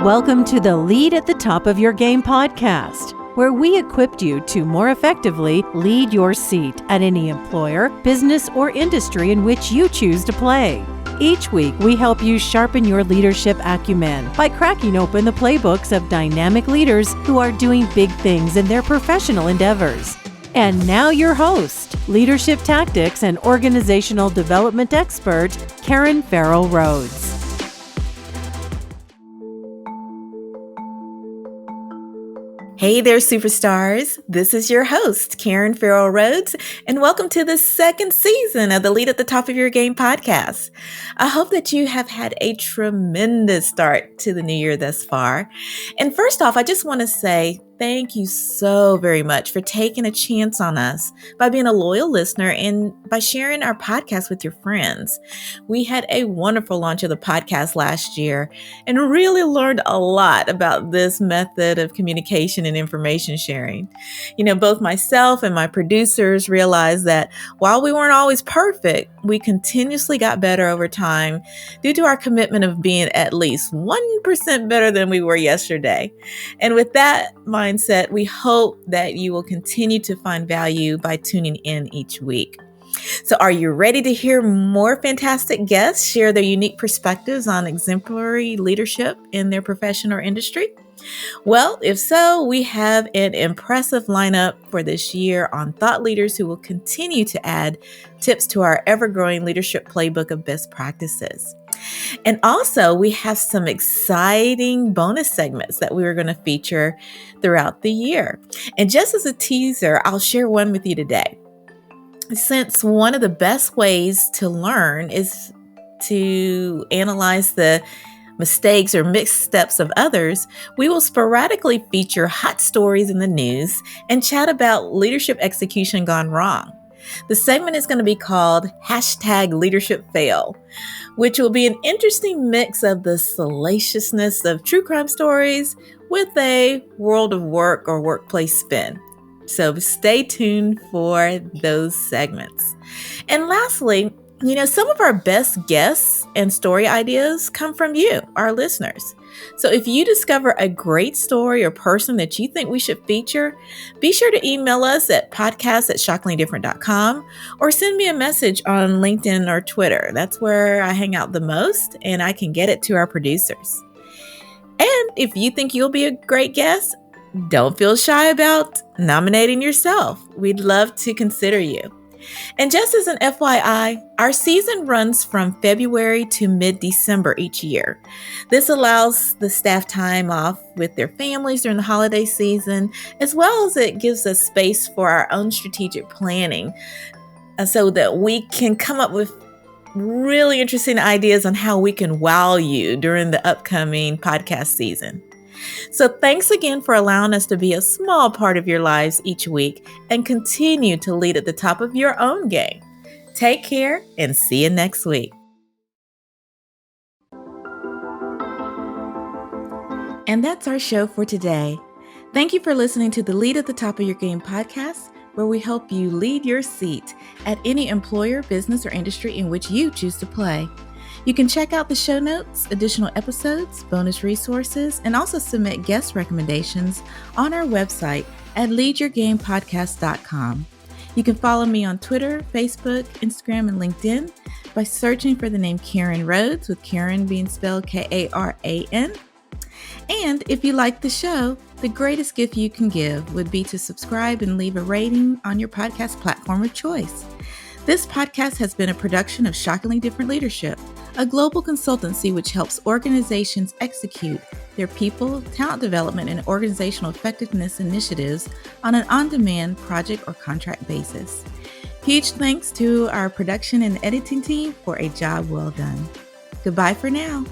Welcome to the Lead at the Top of Your Game podcast, where we equipped you to more effectively lead your seat at any employer, business, or industry in which you choose to play. Each week, we help you sharpen your leadership acumen by cracking open the playbooks of dynamic leaders who are doing big things in their professional endeavors. And now your host, leadership tactics and organizational development expert, Karan Ferrell-Rhodes. Hey there, superstars. This is your host, Karan Ferrell-Rhodes, and welcome to the second season of the Lead at the Top of Your Game podcast. I hope that you have had a tremendous start to the new year thus far. And first off, I just want to say thank you so very much for taking a chance on us by being a loyal listener and by sharing our podcast with your friends. We had a wonderful launch of the podcast last year and really learned a lot about this method of communication and information sharing. You know, both myself and my producers realized that while we weren't always perfect, we continuously got better over time due to our commitment of being at least 1% better than we were yesterday. And with that mindset, we hope that you will continue to find value by tuning in each week. So are you ready to hear more fantastic guests share their unique perspectives on exemplary leadership in their profession or industry? Well, if so, we have an impressive lineup for this year on thought leaders who will continue to add tips to our ever-growing leadership playbook of best practices. And also, we have some exciting bonus segments that we are going to feature throughout the year. And just as a teaser, I'll share one with you today. Since one of the best ways to learn is to analyze the mistakes or missteps of others, we will sporadically feature hot stories in the news and chat about leadership execution gone wrong. The segment is going to be called #LeadershipFail, which will be an interesting mix of the salaciousness of true crime stories with a world of work or workplace spin. So stay tuned for those segments. And lastly, you know, some of our best guests and story ideas come from you, our listeners. So if you discover a great story or person that you think we should feature, be sure to email us at podcast@shockingly.different.com or send me a message on LinkedIn or Twitter. That's where I hang out the most, and I can get it to our producers. And if you think you'll be a great guest, don't feel shy about nominating yourself. We'd love to consider you. And just as an FYI, our season runs from February to mid-December each year. This allows the staff time off with their families during the holiday season, as well as it gives us space for our own strategic planning so that we can come up with really interesting ideas on how we can wow you during the upcoming podcast season. So thanks again for allowing us to be a small part of your lives each week and continue to lead at the top of your own game. Take care and see you next week. And that's our show for today. Thank you for listening to the Lead at the Top of Your Game podcast, where we help you lead your seat at any employer, business, or industry in which you choose to play. You can check out the show notes, additional episodes, bonus resources, and also submit guest recommendations on our website at leadyourgamepodcast.com. You can follow me on Twitter, Facebook, Instagram, and LinkedIn by searching for the name Karan Rhodes, with Karan being spelled Karan. And if you like the show, the greatest gift you can give would be to subscribe and leave a rating on your podcast platform of choice. This podcast has been a production of Shockingly Different Leadership, a global consultancy which helps organizations execute their people, talent development, and organizational effectiveness initiatives on an on-demand project or contract basis. Huge thanks to our production and editing team for a job well done. Goodbye for now.